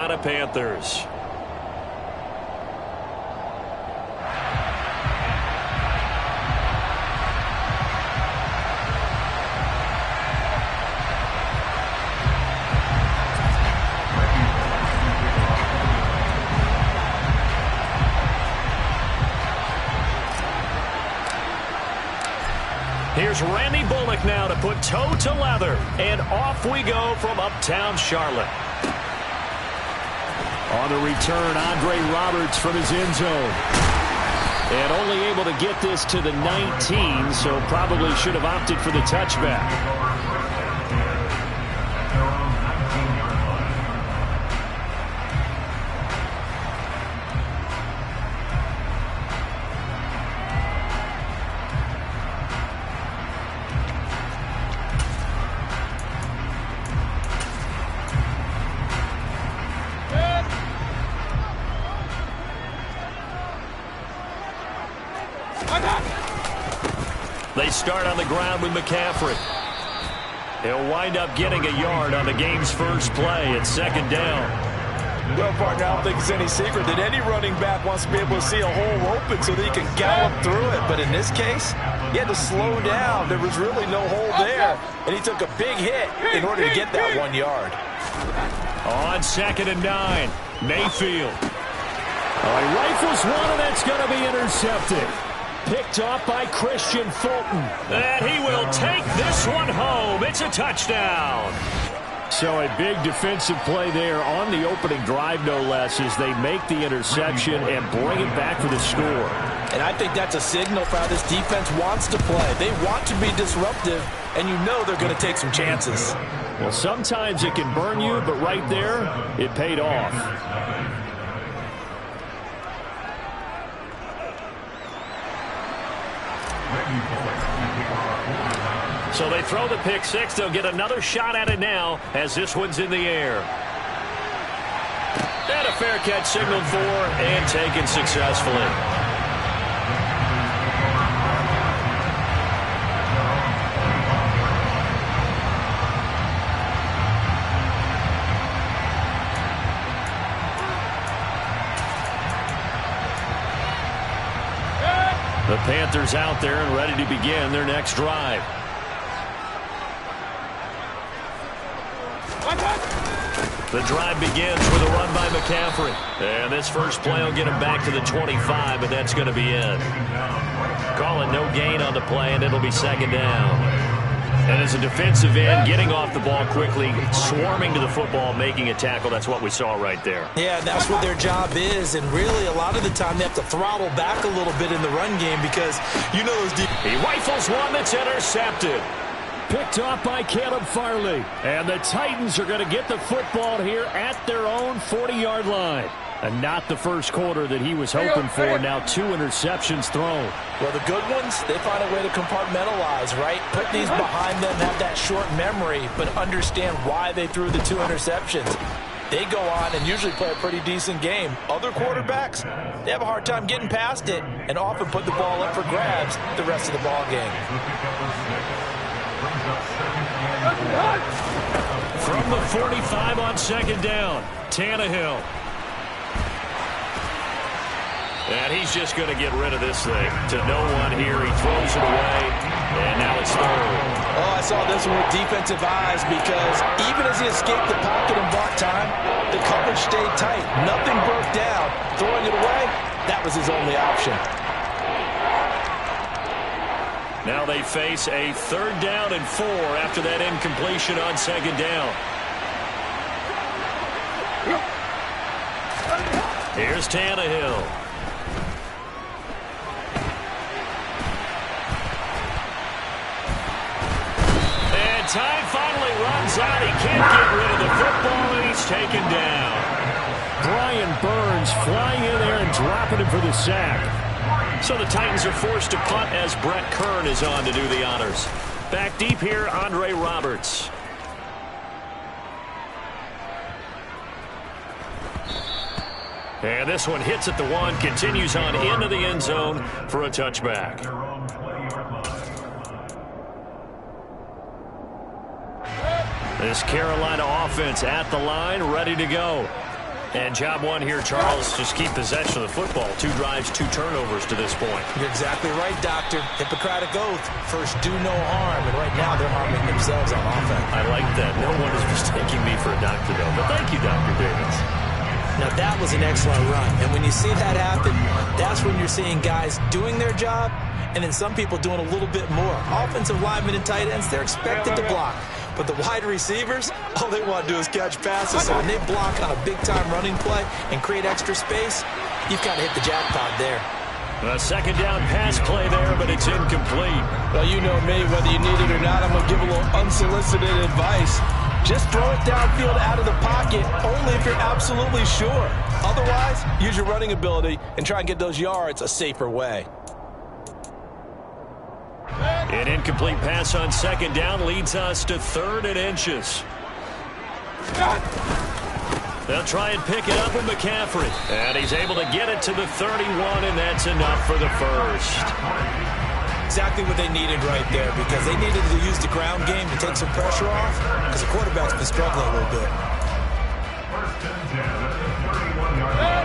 Panthers. Here's Randy Bullock now to put toe to leather. And off we go from uptown Charlotte. On the return, Andre Roberts from his end zone. And only able to get this to the 19, so probably should have opted for the touchback. They start on the ground with McCaffrey. He'll wind up getting a yard on the game's first play at second down. Well, partner, I don't think it's any secret that any running back wants to be able to see a hole open so that he can gallop through it. But in this case, he had to slow down. There was really no hole there, and he took a big hit in order to get that 1 yard. On 2nd and 9, Mayfield. He rifles one, and that's going to be intercepted. Picked off by Christian Fulton. And he will take this one home. It's a touchdown. So a big defensive play there on the opening drive, no less, as they make the interception and bring it back for the score. And I think that's a signal for how this defense wants to play. They want to be disruptive, and you know they're going to take some chances. Well, sometimes it can burn you, but right there, it paid off. So they throw the pick six. They'll get another shot at it now as this one's in the air. And a fair catch signaled for and taken successfully. The Panthers out there and ready to begin their next drive. The drive begins with a run by McCaffrey. And this first play will get him back to the 25, but that's going to be it. Calling no gain on the play, and it'll be second down. And as a defensive end, getting off the ball quickly, swarming to the football, making a tackle, that's what we saw right there. Yeah, that's what their job is, and really a lot of the time they have to throttle back a little bit in the run game because you know those deep. He rifles one that's intercepted. Picked off by Caleb Farley. And the Titans are going to get the football here at their own 40-yard line. And not the first quarter that he was hoping for. Now 2 interceptions thrown. Well, the good ones, they find a way to compartmentalize, right? Put these behind them, have that short memory, but understand why they threw the 2 interceptions. They go on and usually play a pretty decent game. Other quarterbacks, they have a hard time getting past it and often put the ball up for grabs the rest of the ball game. From the 45 on second down, Tannehill. And he's just going to get rid of this thing. To no one here, he throws it away, and now it's third. Oh, I saw this one with defensive eyes because even as he escaped the pocket and bought time, the coverage stayed tight. Nothing broke down. Throwing it away, that was his only option. Now they face a 3rd down and 4 after that incompletion on second down. Here's Tannehill. And time finally runs out. He can't get rid of the football, and he's taken down. Brian Burns flying in there and dropping him for the sack. So the Titans are forced to punt as Brett Kern is on to do the honors. Back deep here, Andre Roberts. And this one hits at the 1, continues on into the end zone for a touchback. This Carolina offense at the line, ready to go. And job one here, Charles, just keep possession of the football. 2 drives, 2 turnovers to this point. You're exactly right, Doctor. Hippocratic oath. First, do no harm. And right now, they're harming themselves on offense. I like that. No one is mistaking me for a doctor, though. But thank you, Dr. Davis. Now, that was an excellent run. And when you see that happen, that's when you're seeing guys doing their job and then some people doing a little bit more. Offensive linemen and tight ends, they're expected to block. But the wide receivers, all they want to do is catch passes. So when they block on a big-time running play and create extra space, you've kind of hit the jackpot there. A second down pass play there, but it's incomplete. Well, you know me, whether you need it or not, I'm going to give a little unsolicited advice. Just throw it downfield out of the pocket, only if you're absolutely sure. Otherwise, use your running ability and try and get those yards a safer way. An incomplete pass on second down leads us to 3rd and inches. They'll try and pick it up with McCaffrey. And he's able to get it to the 31, and that's enough for the first. Exactly what they needed right there, because they needed to use the ground game to take some pressure off, because the quarterback's been struggling a little bit.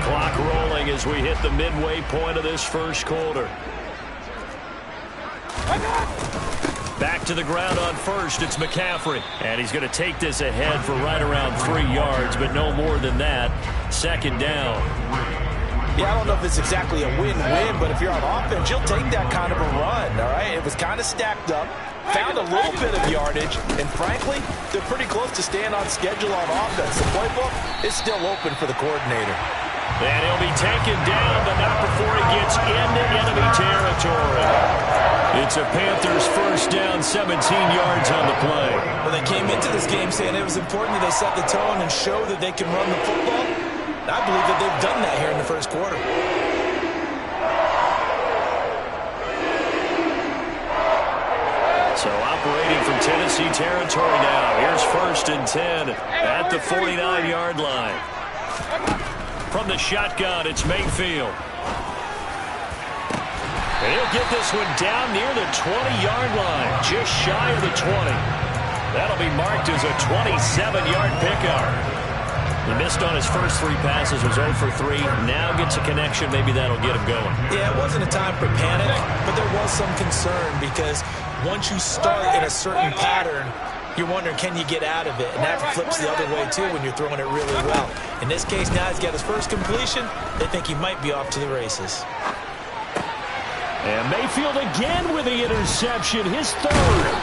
Clock rolling as we hit the midway point of this first quarter. Back to the ground on first. It's McCaffrey. And he's going to take this ahead for right around 3 yards, but no more than that. Second down. Yeah, I don't know if it's exactly a win-win, but if you're on offense, you'll take that kind of a run, all right? It was kind of stacked up, found a little bit of yardage, and frankly, they're pretty close to staying on schedule on offense. The playbook is still open for the coordinator. And he'll be taken down, but not before he gets into enemy territory. It's a Panthers first down, 17 yards on the play. Well, they came into this game saying it was important that they set the tone and show that they can run the football. And I believe that they've done that here in the first quarter. So operating from Tennessee territory now. Here's 1st and 10 at the 49-yard line. From the shotgun, it's Mayfield. And he'll get this one down near the 20-yard line, just shy of the 20. That'll be marked as a 27-yard pickup. He missed on his first 3 passes, was 0 for 3. Now gets a connection. Maybe that'll get him going. Yeah, it wasn't a time for panic, but there was some concern because once you start in a certain pattern, you're wondering, can you get out of it? And that flips the other way, too, when you're throwing it really well. In this case, now he's got his first completion. They think he might be off to the races. And Mayfield again with the interception, his 3rd.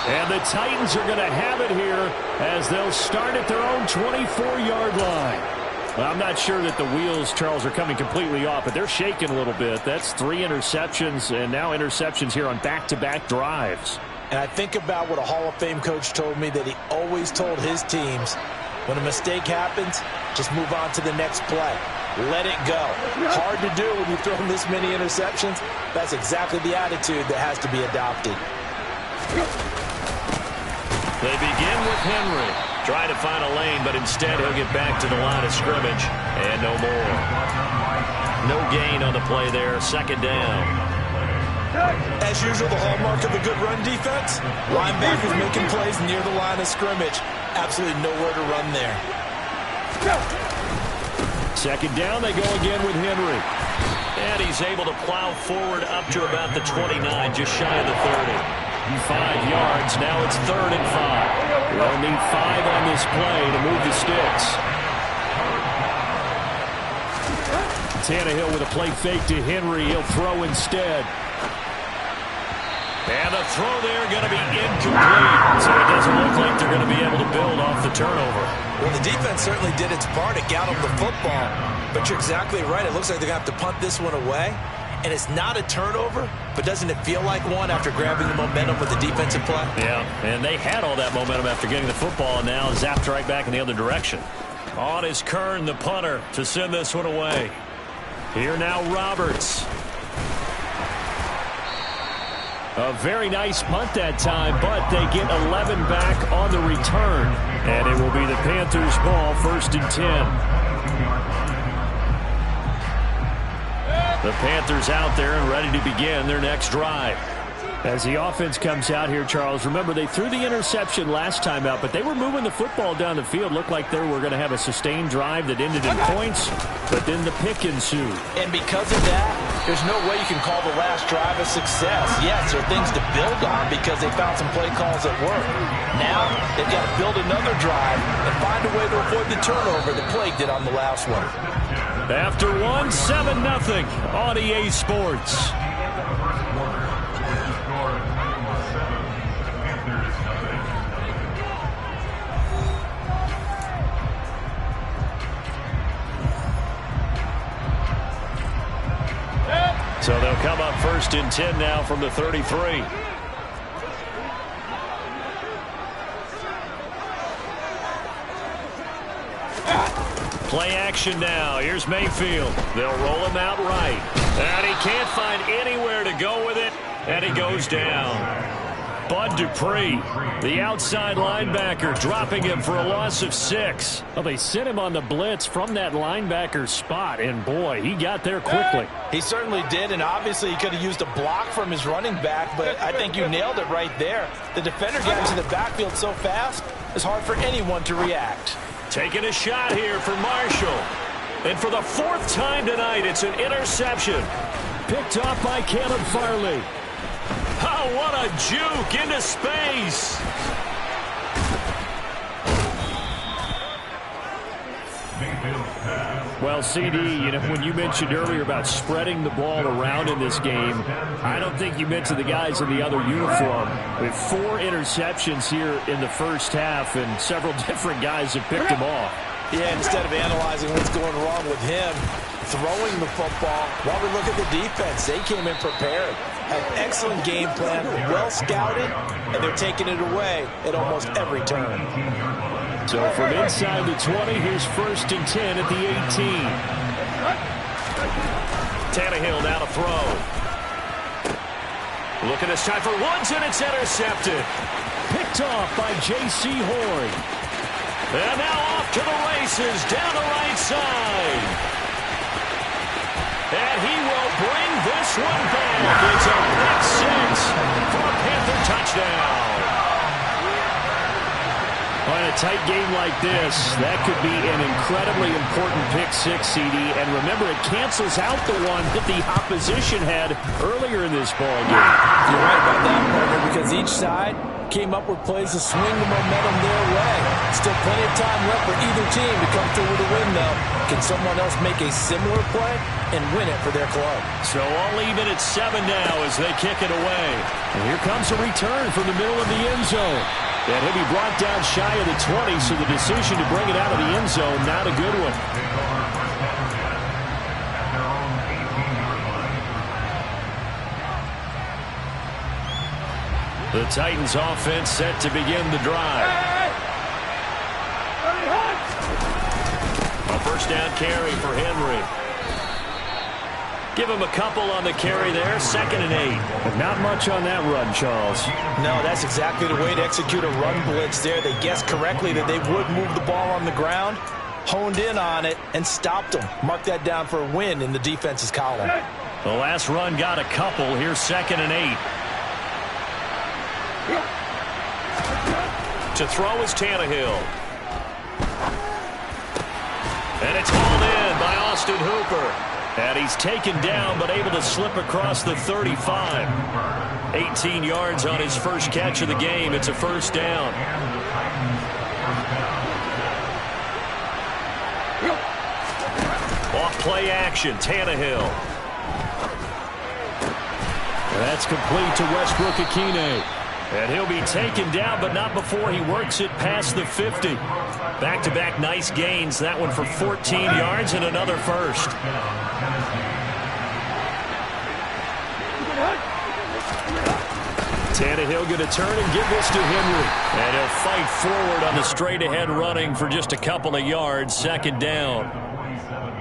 And the Titans are going to have it here as they'll start at their own 24-yard line. Well, I'm not sure that the wheels, Charles, are coming completely off, but they're shaking a little bit. That's 3 interceptions, and now interceptions here on back-to-back drives. And I think about what a Hall of Fame coach told me, that he always told his teams, when a mistake happens, just move on to the next play. Let it go. Hard to do when you've thrown this many interceptions. That's exactly the attitude that has to be adopted. They begin with Henry. Trying to find a lane, but instead he'll get back to the line of scrimmage. And no more. No gain on the play there. Second down. As usual, the hallmark of a good run defense, linebackers making plays near the line of scrimmage. Absolutely nowhere to run there. Second down, they go again with Henry. And he's able to plow forward up to about the 29, just shy of the 30. 5 yards, now it's 3rd and 5. They'll need 5 on this play to move the sticks. Tannehill with a play fake to Henry. He'll throw instead. And the throw there going to be incomplete. So it doesn't look like they're going to be able to build off the turnover. Well, the defense certainly did its part to get them the football. But you're exactly right. It looks like they're going to have to punt this one away. And it's not a turnover, but doesn't it feel like one after grabbing the momentum with the defensive play? Yeah, and they had all that momentum after getting the football, and now zapped right back in the other direction. On is Kern, the punter, to send this one away. Here now Roberts. A very nice punt that time, but they get 11 back on the return. And it will be the Panthers' ball, 1st and 10. The Panthers out there and ready to begin their next drive. As the offense comes out here, Charles, remember they threw the interception last time out, but they were moving the football down the field. Looked like they were going to have a sustained drive that ended in points, but then the pick ensued. And because of that, there's no way you can call the last drive a success. Yes, there are things to build on because they found some play calls that work. Now, they've got to build another drive and find a way to avoid the turnover that plagued it on the last one. After 7-0 on EA Sports. So they'll come up 1st and 10 now from the 33. Play action now. Here's Mayfield. They'll roll him out right. And he can't find anywhere to go with it. And he goes down. Bud Dupree, the outside linebacker, dropping him for a loss of 6. Well, they sent him on the blitz from that linebacker spot, and boy, he got there quickly. He certainly did, and obviously he could have used a block from his running back, but I think you nailed it right there. The defender got into the backfield so fast, it's hard for anyone to react. Taking a shot here for Marshall. And for the 4th time tonight, it's an interception. Picked off by Caleb Farley. Oh, what a juke into space. Well, CD, when you mentioned earlier about spreading the ball around in this game, I don't think you meant to the guys in the other uniform. With 4 interceptions here in the first half, and several different guys have picked him off. Yeah, instead of analyzing what's going wrong with him, throwing the football, while we look at the defense, they came in prepared. An excellent game plan, well scouted, and they're taking it away at almost every turn. So from inside the 20, here's 1st and 10 at the 18. Tannehill now to throw. Look at this time for Woods, and it's intercepted. Picked off by J.C. Horn. And now off to the races down the right side. And he will bring this one back. It's a pick 6 for a Panther touchdown. On a tight game like this, that could be an incredibly important pick 6, CD. And remember, it cancels out the one that the opposition had earlier in this ball game. You're right about that, partner, because each side came up with plays to swing the momentum their way. Still plenty of time left for either team to come through with a win, though. Can someone else make a similar play and win it for their club? So all even at 7 now as they kick it away. And here comes a return from the middle of the end zone. And he'll be brought down shy of the 20, so the decision to bring it out of the end zone, not a good one. The Titans offense set to begin the drive. A 1st down carry for Henry. Give him a couple on the carry there, 2nd and 8. But not much on that run, Charles. No, that's exactly the way to execute a run blitz there. They guessed correctly that they would move the ball on the ground, honed in on it, and stopped them. Mark that down for a win in the defense's column. The last run got a couple. Here's 2nd and 8. To throw is Tannehill. And it's hauled in by Austin Hooper. And he's taken down, but able to slip across the 35. 18 yards on his first catch of the game. It's a 1st down. Off play action, Tannehill. That's complete to Westbrook-Ikhine. And he'll be taken down, but not before he works it past the 50. Back-to-back nice gains. That one for 14 yards and another 1st. Tannehill going to turn and give this to Henry. And he'll fight forward on the straight-ahead running for just a couple of yards. 2nd down.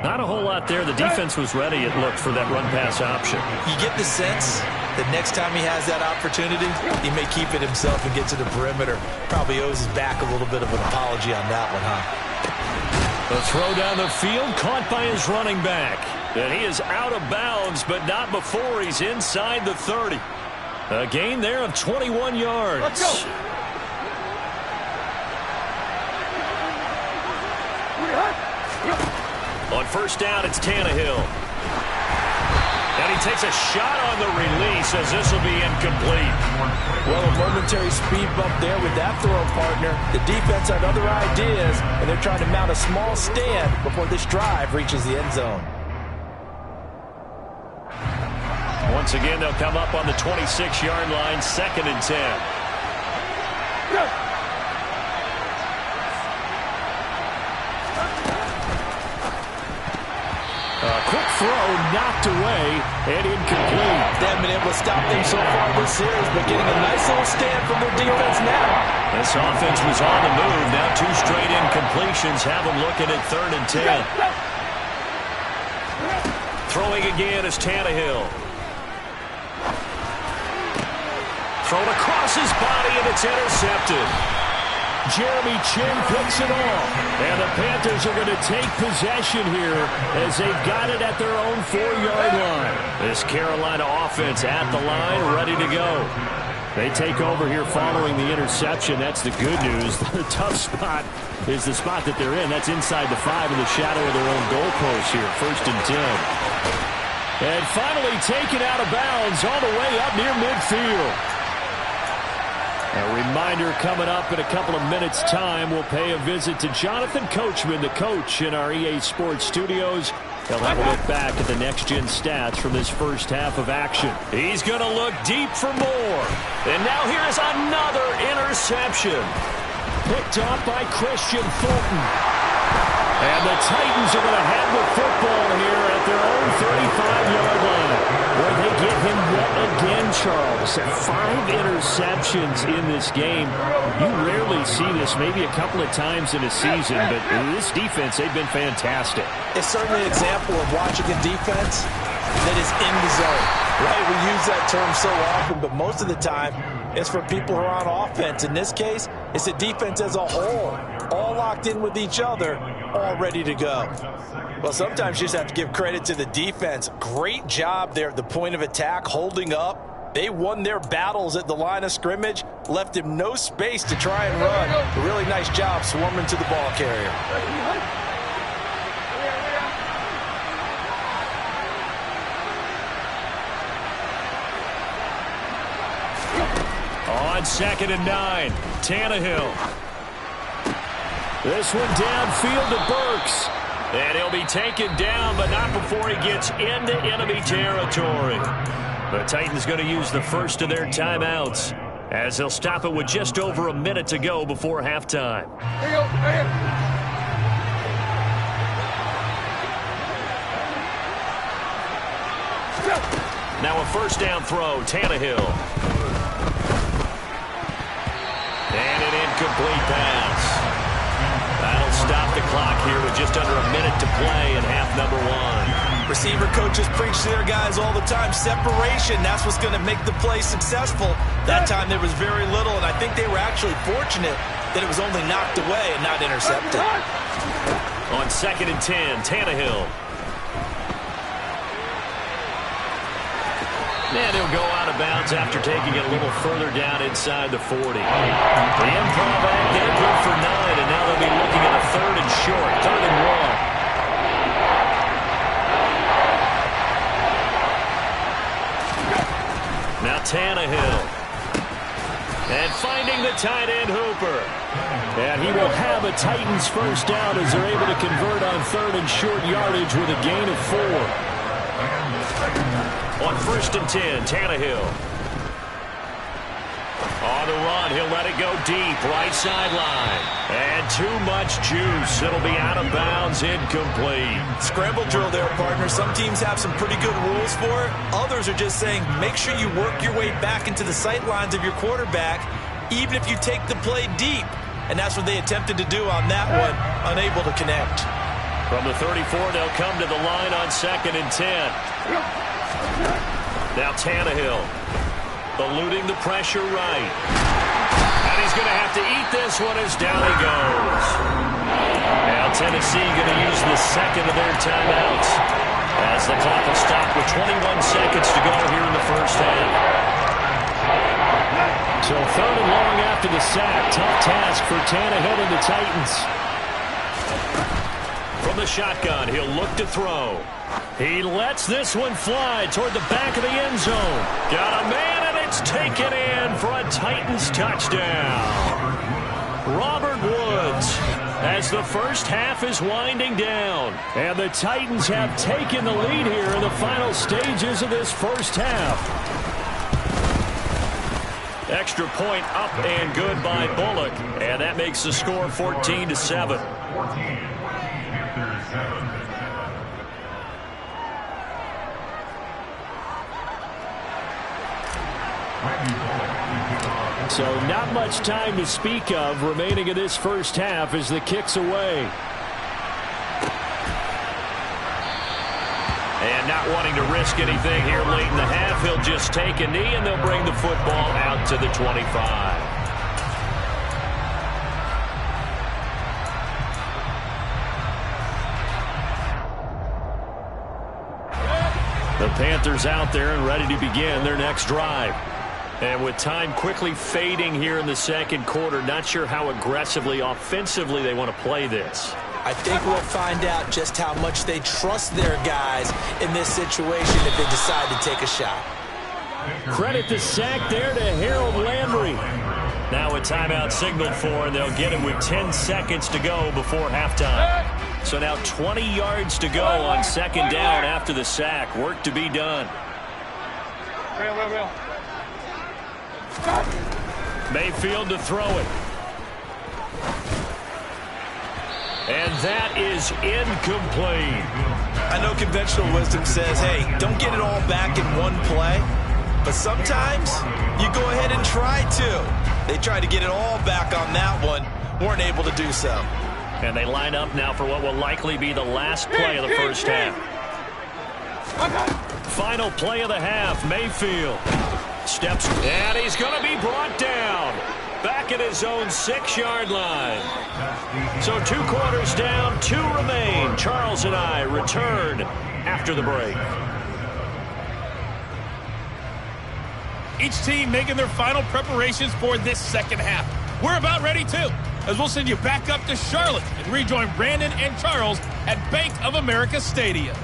Not a whole lot there. The defense was ready, it looked, for that run-pass option. You get the sense that next time he has that opportunity, he may keep it himself and get to the perimeter. Probably owes his back a little bit of an apology on that one, huh? The throw down the field, caught by his running back. And he is out of bounds, but not before he's inside the 30. A gain there of 21 yards. Let's go. On first down, it's Tannehill. And he takes a shot on the release as this will be incomplete. Well, a momentary speed bump there with that throw, partner. The defense had other ideas, and they're trying to mount a small stand before this drive reaches the end zone. Once again, they'll come up on the 26-yard line, 2nd and 10. Quick throw, knocked away, and incomplete. They haven't been able to stop them so far this series, but getting a nice little stand from their defense now. This offense was on the move. Now 2 straight incompletions have them looking at 3rd and 10. Throwing again is Tannehill. Thrown across his body, and it's intercepted. Jeremy Chin picks it off. And the Panthers are going to take possession here as they've got it at their own 4-yard line. This Carolina offense at the line, ready to go. They take over here following the interception. That's the good news. The tough spot is the spot that they're in. That's inside the 5 in the shadow of their own goalpost here. 1st and 10. And finally taken out of bounds all the way up near midfield. A reminder coming up in a couple of minutes' time. We'll pay a visit to Jonathan Coachman, the coach in our EA Sports studios. He'll have a look back at the next-gen stats from this first half of action. He's going to look deep for more. And now here is another interception. Picked off by Christian Fulton. And the Titans are going to have the football here at their own 35-yard line. Where they get him yet again, Charles. 5 interceptions in this game. You rarely see this, maybe a couple of times in a season, but this defense, they've been fantastic. It's certainly an example of watching a defense that is in the zone, right? We use that term so often, but most of the time, it's for people who are on offense. In this case, it's a defense as a whole, all locked in with each other, all ready to go. Well, sometimes you just have to give credit to the defense. Great job there at the point of attack, holding up. They won their battles at the line of scrimmage, left him no space to try and run. A really nice job swarming to the ball carrier. On 2nd and 9, Tannehill. This one downfield to Burks. And he'll be taken down, but not before he gets into enemy territory. The Titans going to use the first of their timeouts as they'll stop it with just over a minute to go before halftime. Now a first down throw, Tannehill. And an incomplete pass. That'll stop the clock here with just under a minute to play in half number 1. Receiver coaches preach to their guys all the time. Separation, that's what's going to make the play successful. That time there was very little, and I think they were actually fortunate that it was only knocked away and not intercepted. On 2nd and 10, Tannehill. And he'll go out of bounds after taking it a little further down inside the 40. The improv back there, good for 9, and now they'll be looking at a 3rd and short, 3rd and 1. Now Tannehill. And finding the tight end Hooper. And he will have a Titans first down as they're able to convert on 3rd and short yardage with a gain of 4. On 1st and 10, Tannehill. On the run, he'll let it go deep, right sideline. And too much juice. It'll be out of bounds, incomplete. Scramble drill there, partner. Some teams have some pretty good rules for it. Others are just saying, make sure you work your way back into the sight lines of your quarterback, even if you take the play deep. And that's what they attempted to do on that one, unable to connect. From the 34, they'll come to the line on 2nd and 10. Now Tannehill, eluding the pressure right. And he's going to have to eat this one as down he goes. Now Tennessee going to use the second of their timeouts as the clock will stop with 21 seconds to go here in the first half. So 3rd and long after the sack. Tough task for Tannehill and the Titans. From the shotgun, he'll look to throw. He lets this one fly toward the back of the end zone. Got a man, and it's taken in for a Titans touchdown. Robert Woods, as the first half is winding down. And the Titans have taken the lead here in the final stages of this first half. Extra point up and good by Bullock. And that makes the score 14-7. So not much time to speak of remaining in this first half as the kick's away. And not wanting to risk anything here late in the half, he'll just take a knee and they'll bring the football out to the 25. The Panthers out there and ready to begin their next drive. And with time quickly fading here in the second quarter, not sure how aggressively, offensively they want to play this. I think we'll find out just how much they trust their guys in this situation if they decide to take a shot. Credit the sack there to Harold Landry. Now a timeout signaled for, and they'll get it with 10 seconds to go before halftime. So now 20 yards to go on second down after the sack. Work to be done. Mayfield to throw it. And that is incomplete. I know conventional wisdom says, hey, don't get it all back in one play. But sometimes you go ahead and try to. They tried to get it all back on that one. Weren't able to do so. And they line up now for what will likely be the last play of the first half. Final play of the half, Mayfield. Steps, and he's going to be brought down. Back at his own 6-yard line. So 2 quarters down, 2 remain. Charles and I return after the break. Each team making their final preparations for this second half. We're about ready too, as we'll send you back up to Charlotte and rejoin Brandon and Charles at Bank of America Stadium.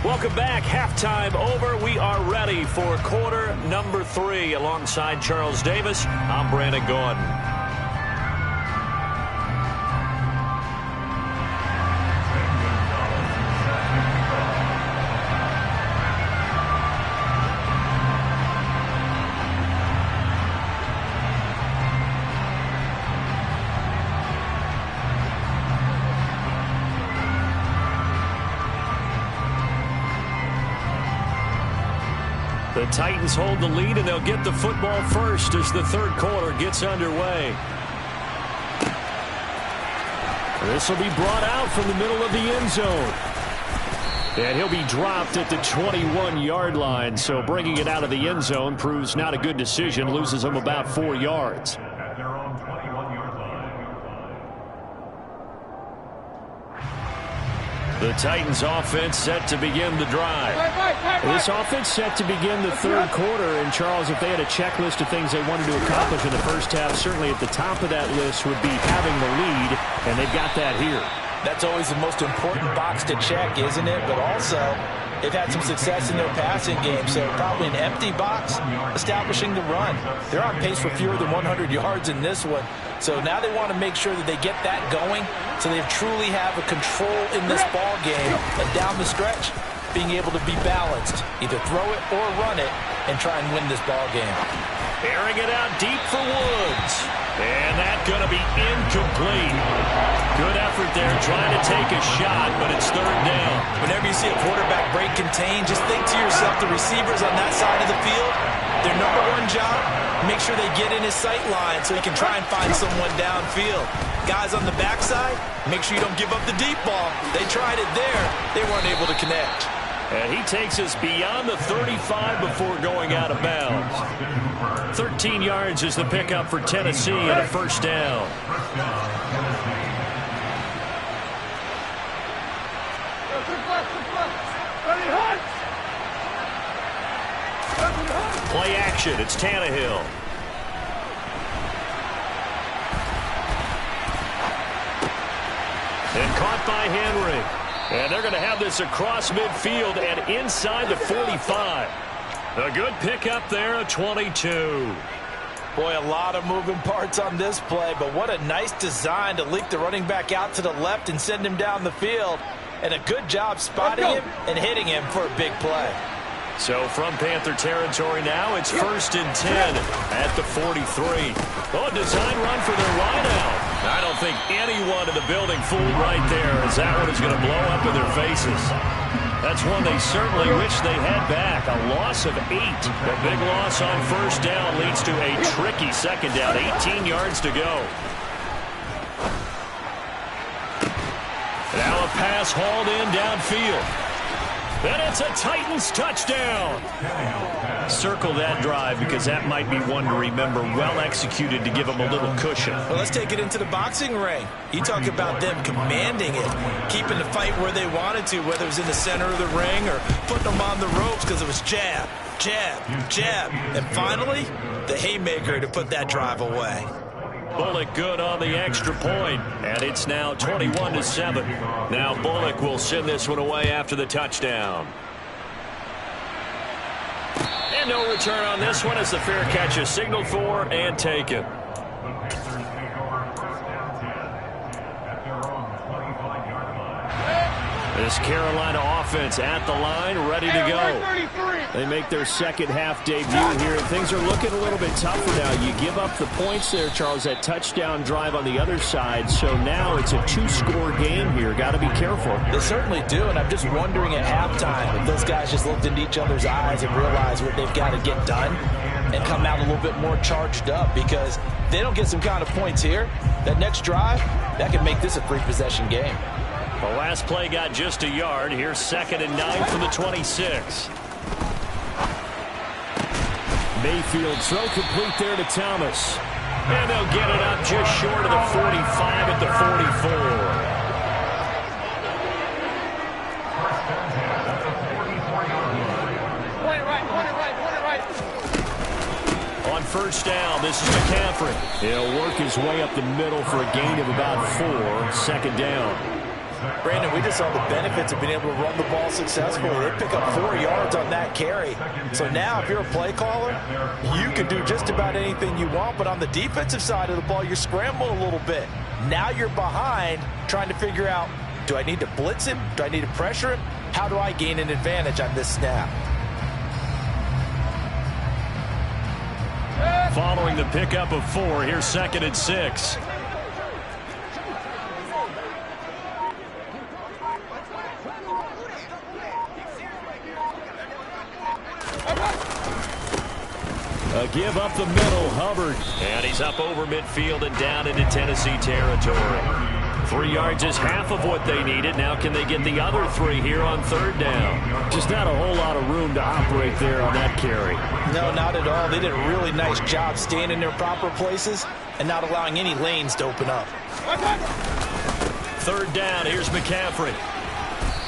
Welcome back. Halftime over. We are ready for quarter number 3. Alongside Charles Davis, I'm Brandon Gordon. The Titans hold the lead, and they'll get the football first as the third quarter gets underway. This will be brought out from the middle of the end zone. And he'll be dropped at the 21-yard line, so bringing it out of the end zone proves not a good decision, loses him about 4 yards. The Titans offense set to begin the drive. This offense set to begin the third quarter. And Charles, if they had a checklist of things they wanted to accomplish in the first half, certainly at the top of that list would be having the lead, and they've got that here. That's always the most important box to check, isn't it? But also, they've had some success in their passing game, so probably an empty box establishing the run. They're on pace for fewer than 100 yards in this one. So now they want to make sure that they get that going so they truly have a control in this ball game. And down the stretch, being able to be balanced, either throw it or run it, and try and win this ball game. Airing it out deep for Woods. And that's going to be incomplete. Good effort there trying to take a shot, but it's third down. Whenever you see a quarterback break contain, just think to yourself, the receivers on that side of the field, their number one job, make sure they get in his sight line so he can try and find someone downfield. Guys on the backside, make sure you don't give up the deep ball. They tried it there. They weren't able to connect. And he takes us beyond the 35 before going out of bounds. 13 yards is the pickup for Tennessee and a first down. Play action. It's Tannehill. And caught by Henry. And they're going to have this across midfield and inside the 45. A good pickup there at 22. Boy, a lot of moving parts on this play, but what a nice design to leak the running back out to the left and send him down the field. And a good job spotting him and hitting him for a big play. So from Panther territory now, it's 1st and 10 at the 43. Oh, design run for their wideout. I don't think anyone in the building fooled right there, as that one is going to blow up in their faces. That's one they certainly wish they had back. A loss of 8. A big loss on 1st down leads to a tricky 2nd down. 18 yards to go. Now a pass hauled in downfield. And it's a Titans touchdown. Circle that drive because that might be one to remember. Well executed to give them a little cushion. Well, let's take it into the boxing ring. You talk about them commanding it, keeping the fight where they wanted to, whether it was in the center of the ring or putting them on the ropes because it was jab, jab, jab. And finally, the haymaker to put that drive away. Bullock good on the extra point, and it's now 21-7. Now Bullock will send this one away after the touchdown. And no return on this one as the fair catch is signaled for and taken. This Carolina offense at the line, ready to go. They make their second half debut here. Things are looking a little bit tougher now. You give up the points there, Charles, that touchdown drive on the other side. So now it's a 2-score game here. Got to be careful. They certainly do, and I'm just wondering at halftime if those guys just looked into each other's eyes and realized what they've got to get done and come out a little bit more charged up, because they don't get some kind of points here. That next drive, that could make this a 3-possession game. The last play got just a yard. Here's 2nd and 9 from the 26. Mayfield throw complete there to Thomas. And they'll get it up just short of the 45 at the 44. On 1st down, this is McCaffrey. He'll work his way up the middle for a gain of about 4. 2nd down. Brandon, we just saw the benefits of being able to run the ball successfully. They pick up 4 yards on that carry. So now if you're a play caller, you can do just about anything you want. But on the defensive side of the ball, you're scrambling a little bit. Now you're behind trying to figure out, do I need to blitz him? Do I need to pressure him? How do I gain an advantage on this snap? Following the pickup of 4, here's 2nd and 6. A give up the middle, Hubbard. And he's up over midfield and down into Tennessee territory. 3 yards is half of what they needed. Now can they get the other 3 here on 3rd down? Just not a whole lot of room to operate there on that carry. No, not at all. They did a really nice job staying in their proper places and not allowing any lanes to open up. 3rd down, here's McCaffrey.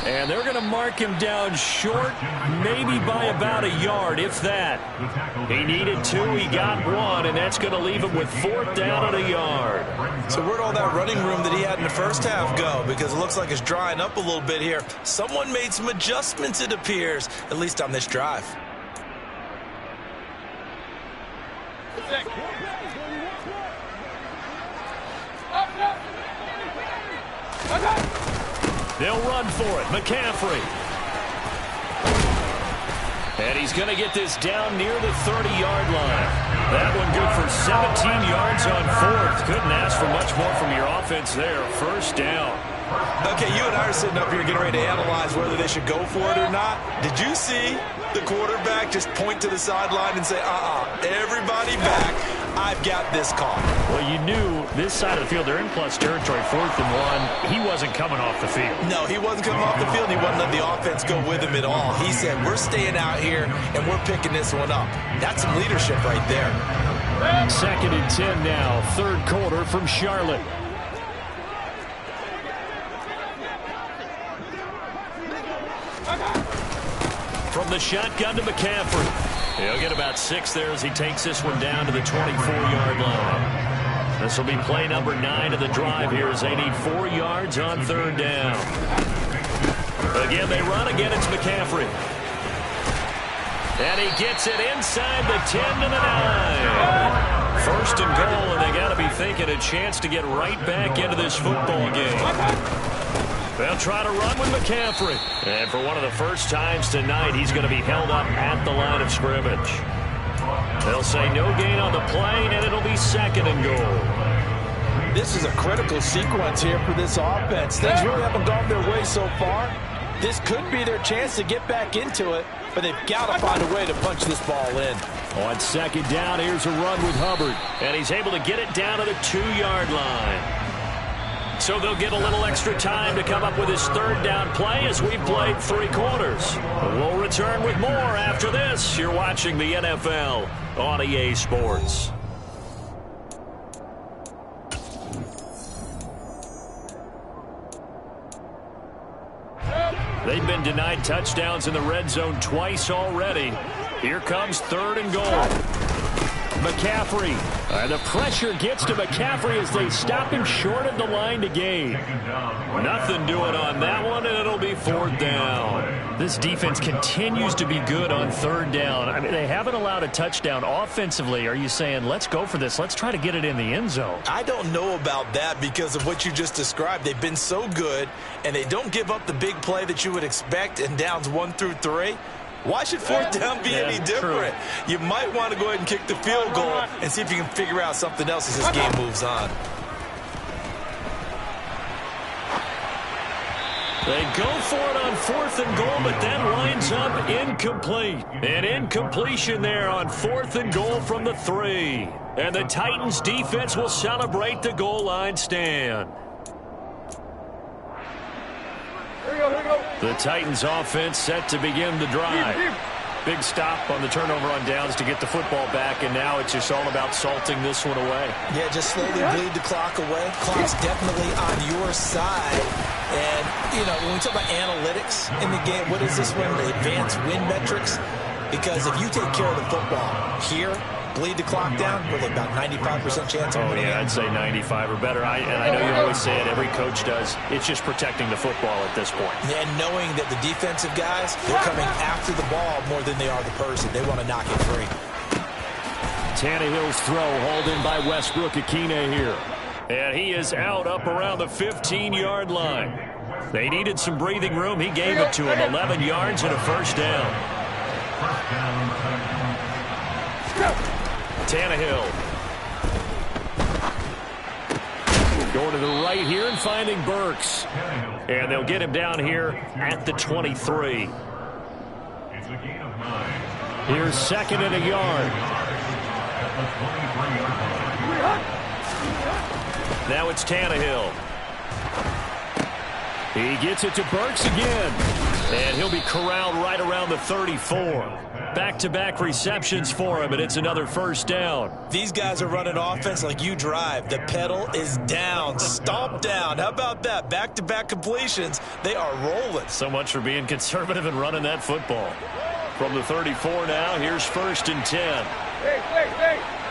And they're going to mark him down short, maybe by about a yard, if that. He needed 2, he got 1, and that's going to leave him with 4th down and a yard. So where'd all that running room that he had in the first half go? Because it looks like it's drying up a little bit here. Someone made some adjustments, it appears, at least on this drive. They'll run for it. McCaffrey. And he's going to get this down near the 30-yard line. That one good for 17 yards on 4th. Couldn't ask for much more from your offense there. 1st down. Okay, you and I are sitting up here getting ready to analyze whether they should go for it or not. Did you see the quarterback just point to the sideline and say, everybody back. I've got this call. Well, you knew this side of the field, they're in plus territory, 4th and 1. He wasn't coming off the field. No, he wasn't coming off the field. He wasn't letting the offense go with him at all. He said, we're staying out here, and we're picking this one up. That's some leadership right there. 2nd and 10 now, 3rd quarter from Charlotte. From the shotgun to McCaffrey. He'll get about 6 there as he takes this one down to the 24-yard line. This will be play number 9 of the drive here as they need 4 yards on 3rd down. Again, they run. Again, it's McCaffrey. And he gets it inside the 10 to the 9. 1st and goal, and they got to be thinking a chance to get right back into this football game. They'll try to run with McCaffrey. And for one of the first times tonight, he's going to be held up at the line of scrimmage. They'll say no gain on the play, and it'll be 2nd and goal. This is a critical sequence here for this offense. Things really haven't gone their way so far. This could be their chance to get back into it, but they've got to find a way to punch this ball in. On 2nd down, here's a run with Hubbard. And he's able to get it down to the 2-yard line. So they'll get a little extra time to come up with his 3rd down play as we've played 3 quarters. We'll return with more after this. You're watching the NFL on EA Sports. They've been denied touchdowns in the red zone twice already. Here comes 3rd and goal. McCaffrey. The pressure gets to McCaffrey as they stop him short of the line to gain. Nothing doing on that one, and it'll be 4th down. This defense continues to be good on 3rd down. I mean, they haven't allowed a touchdown offensively. Are you saying, let's go for this? Let's try to get it in the end zone. I don't know about that because of what you just described. They've been so good, and they don't give up the big play that you would expect in downs 1 through 3. Why should 4th down be any different? True. You might want to go ahead and kick the field goal and see if you can figure out something else as this game moves on. They go for it on 4th and goal, but that winds up incomplete. An incompletion there on 4th and goal from the 3. And the Titans defense will celebrate the goal line stand. The Titans offense set to begin the drive. Big stop on the turnover on downs to get the football back, and now it's just all about salting this one away. Yeah, just slowly bleed the clock away. Clock's definitely on your side. And, you know, when we talk about analytics in the game, what is this one? The advanced win metrics? Because if you take care of the football here, bleed the clock down, with about 95% chance of winning. I'd say 95 or better. And I know you always say it, every coach does. It's just protecting the football at this point. And knowing that the defensive guys, they're coming after the ball more than they are the person. They want to knock it free. Tannehill's throw hauled in by Westbrook-Ikhine here. And he is out up around the 15-yard line. They needed some breathing room. He gave it to him, 11 yards and a 1st down. Tannehill. Going to the right here and finding Burks. And they'll get him down here at the 23. Here's 2nd and a yard. Now it's Tannehill. He gets it to Burks again. And he'll be corralled right around the 34. Back-to-back receptions for him, and it's another 1st down. These guys are running offense like you drive. The pedal is down, stomp down. How about that? Back-to-back completions. They are rolling. So much for being conservative and running that football. From the 34 now, here's 1st and 10.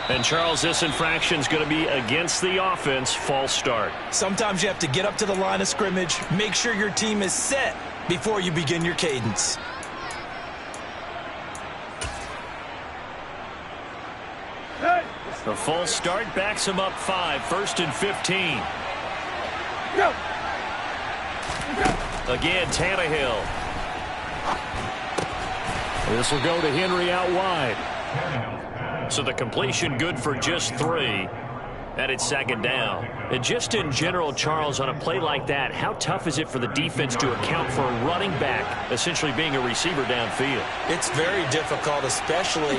And, Charles, this infraction's going to be against the offense. False start. Sometimes you have to get up to the line of scrimmage, make sure your team is set before you begin your cadence. The false start backs him up 5. 1st and 15. Again, Tannehill. This will go to Henry out wide. So the completion good for just 3. And it's 2nd down. And just in general, Charles, on a play like that, how tough is it for the defense to account for a running back essentially being a receiver downfield? It's very difficult, especially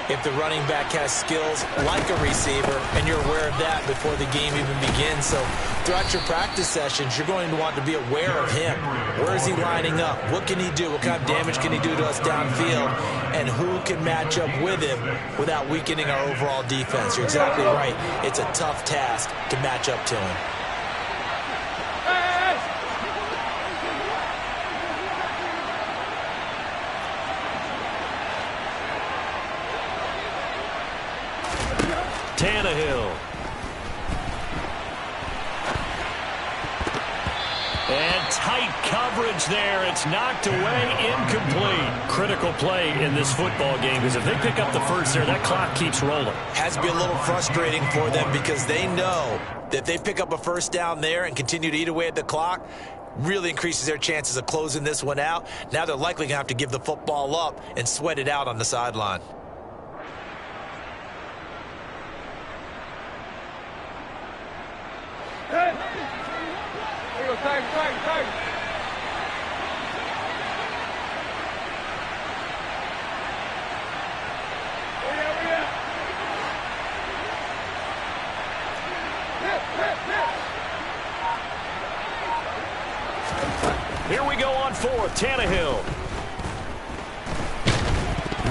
if the running back has skills like a receiver, and you're aware of that before the game even begins. So throughout your practice sessions, you're going to want to be aware of him. Where is he lining up? What can he do? What kind of damage can he do to us downfield? And who can match up with him without weakening our overall defense? You're exactly right. It's a tough task to match up to him. Tannehill. And tight coverage there. It's knocked away, incomplete. Critical play in this football game because if they pick up the first there, that clock keeps rolling. Has to be a little frustrating for them because they know that if they pick up a first down there and continue to eat away at the clock, really increases their chances of closing this one out. Now they're likely going to have to give the football up and sweat it out on the sideline. Here we go on fourth. Tannehill.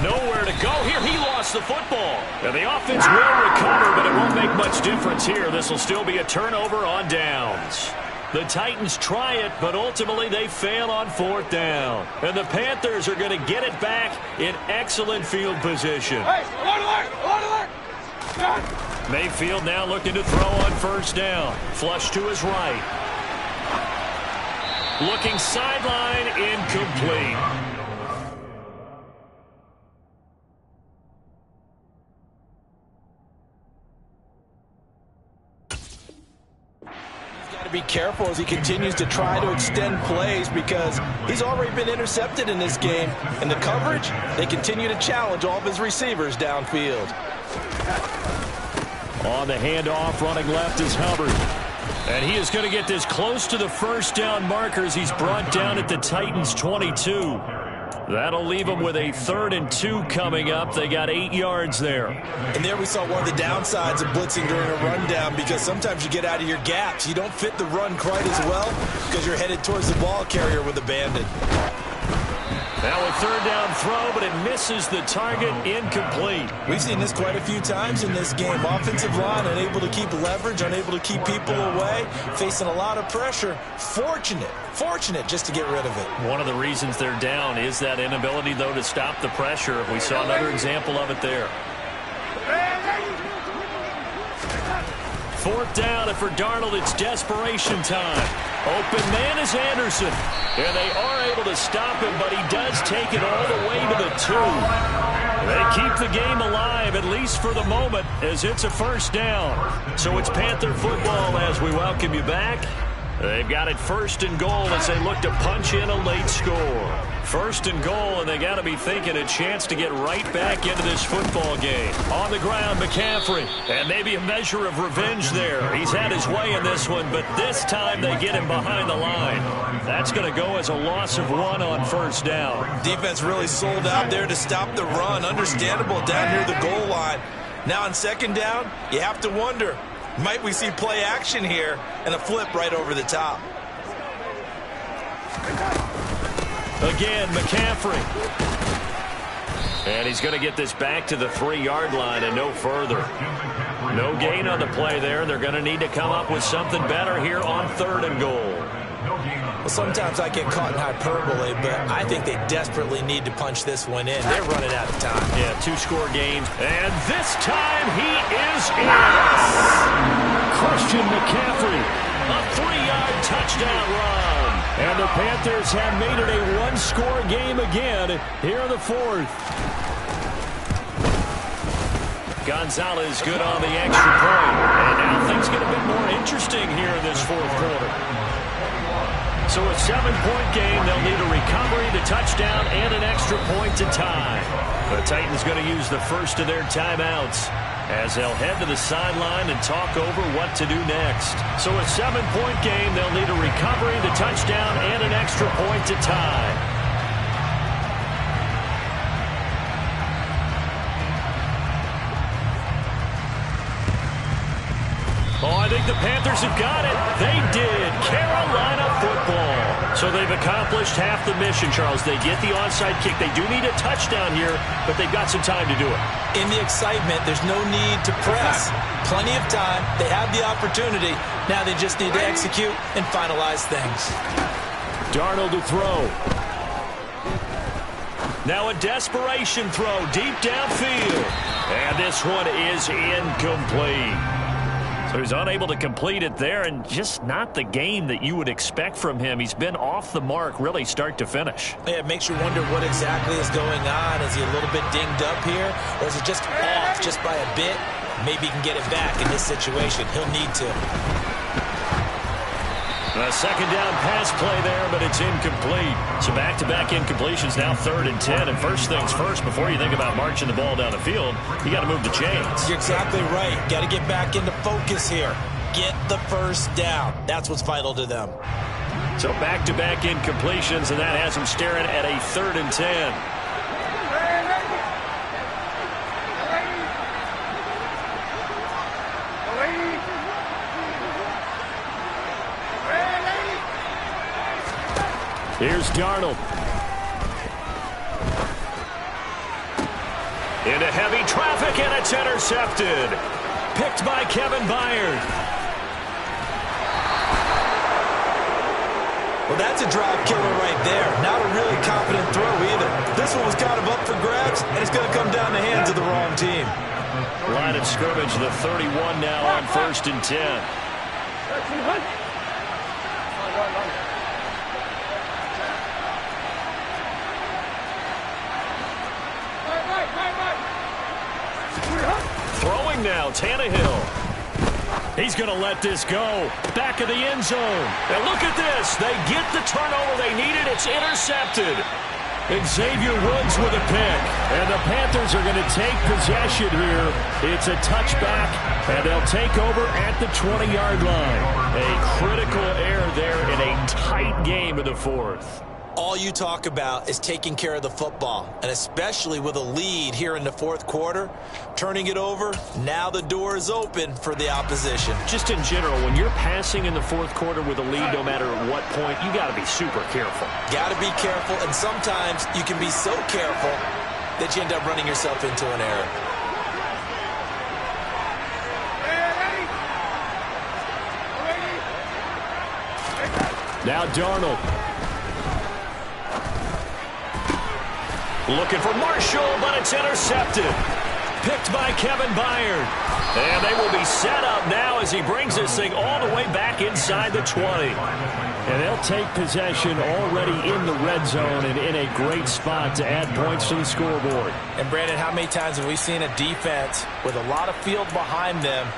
Nowhere to go here. He lost the football. And the offense will recover, but it won't make much difference here. This will still be a turnover on downs. The Titans try it, but ultimately they fail on fourth down. And the Panthers are going to get it back in excellent field position. Mayfield now looking to throw on first down. Flush to his right. Looking sideline, incomplete. He's got to be careful as he continues to try to extend plays because he's already been intercepted in this game. And the coverage, they continue to challenge all of his receivers downfield. On the handoff, running left is Hubbard. And he is going to get this close to the first down markers. He's brought down at the Titans' 22. That'll leave them with a 3rd and 2 coming up. They got 8 yards there. And there we saw one of the downsides of blitzing during a rundown because sometimes you get out of your gaps. You don't fit the run quite as well because you're headed towards the ball carrier with a bandit. Now a 3rd down throw, but it misses the target, incomplete. We've seen this quite a few times in this game. Offensive line unable to keep leverage, unable to keep people away, facing a lot of pressure. Fortunate just to get rid of it. One of the reasons they're down is that inability, though, to stop the pressure. We saw another example of it there. 4th down, and for Darnold, it's desperation time. Open man is Anderson. And they are able to stop him, but he does take it all the way to the 2. They keep the game alive, at least for the moment, as it's a first down. So it's Panther football as we welcome you back. They've got it 1st and goal as they look to punch in a late score. 1st and goal, and they got to be thinking a chance to get right back into this football game. On the ground, McCaffrey, and maybe a measure of revenge there. He's had his way in this one, but this time they get him behind the line. That's going to go as a loss of 1 on 1st down. Defense really sold out there to stop the run. Understandable down near the goal line. Now on 2nd down, you have to wonder, might we see play action here and a flip right over the top? Again, McCaffrey. And he's going to get this back to the 3-yard line and no further. No gain on the play there. They're going to need to come up with something better here on 3rd and goal. Well, sometimes I get caught in hyperbole, but I think they desperately need to punch this one in. They're running out of time. Yeah, 2-score games. And this time he is in. Christian McCaffrey, a 3-yard touchdown run. And the Panthers have made it a 1-score game again here in the 4th. Gonzalez good on the extra point. And now things get a bit more interesting here in this 4th quarter. So a 7-point game, they'll need a recovery, the touchdown, and an extra point to tie. The Titans going to use the first of their timeouts as they'll head to the sideline and talk over what to do next. So a 7-point game, they'll need a recovery, the touchdown, and an extra point to tie. Oh, I think the Panthers have got it. They did. Carolina football. So they've accomplished half the mission, Charles. They get the onside kick. They do need a touchdown here, but they've got some time to do it. In the excitement, there's no need to press. Plenty of time. They have the opportunity. Now they just need to execute and finalize things. Darnold to throw. Now a desperation throw deep downfield. And this one is incomplete. So he's unable to complete it there, and just not the game that you would expect from him. He's been off the mark really start to finish. Yeah, it makes you wonder what exactly is going on. Is he a little bit dinged up here, or is it just off just by a bit? Maybe he can get it back in this situation. He'll need to. A second down pass play there, but it's incomplete. So back-to-back incompletions, now 3rd and 10. And first things first, before you think about marching the ball down the field, you got to move the chains. You're exactly right. Got to get back into focus here. Get the first down. That's what's vital to them. So back-to-back incompletions, and that has them staring at a 3rd and 10. Here's Darnold. Into heavy traffic, and it's intercepted. Picked by Kevin Byard. Well, that's a drive killer right there. Not a really confident throw either. This one was kind of up for grabs, and it's going to come down the hands of the wrong team. Line of scrimmage, the 31 now on 1st and 10. Throwing now, Tannehill. He's going to let this go. Back of the end zone. And look at this. They get the turnover they needed. It's intercepted. Xavier Woods with a pick. And the Panthers are going to take possession here. It's a touchback, and they'll take over at the 20-yard line. A critical error there in a tight game in the 4th. All you talk about is taking care of the football, and especially with a lead here in the 4th quarter, turning it over, now the door is open for the opposition. Just in general, when you're passing in the 4th quarter with a lead, no matter at what point, you got to be super careful. Got to be careful, and sometimes you can be so careful that you end up running yourself into an error. Now Darnold. Looking for Marshall, but it's intercepted. Picked by Kevin Byard. And they will be set up now as he brings this thing all the way back inside the 20. And they'll take possession already in the red zone and in a great spot to add points to the scoreboard. And Brandon, how many times have we seen a defense with a lot of field behind them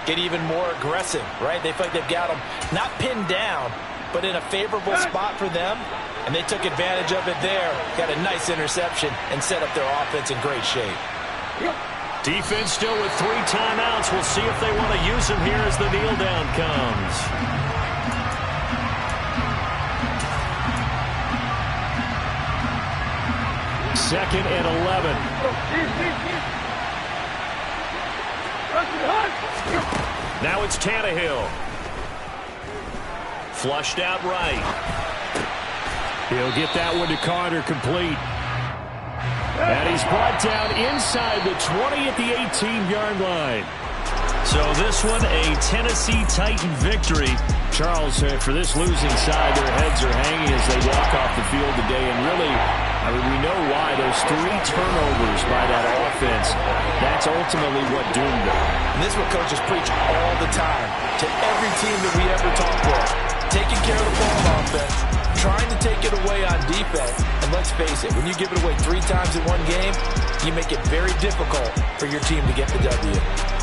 get even more aggressive, right? They feel like they've got them not pinned down, but in a favorable spot for them. And they took advantage of it there. Got a nice interception and set up their offense in great shape. Defense still with 3 timeouts. We'll see if they want to use them here as the kneel down comes. Second and 11. Now it's Tannehill. Flushed out right. He'll get that one to Carter, complete. And he's brought down inside the 20 at the 18-yard line. So this one, a Tennessee Titan victory. Charles, for this losing side, their heads are hanging as they walk off the field today. And really, I mean, we know why. Those 3 turnovers by that offense, that's ultimately what doomed them. And this is what coaches preach all the time to every team that we ever talk with. Taking care of the ball offense, trying to take it away on defense. And let's face it, when you give it away 3 times in one game, you make it very difficult for your team to get the W.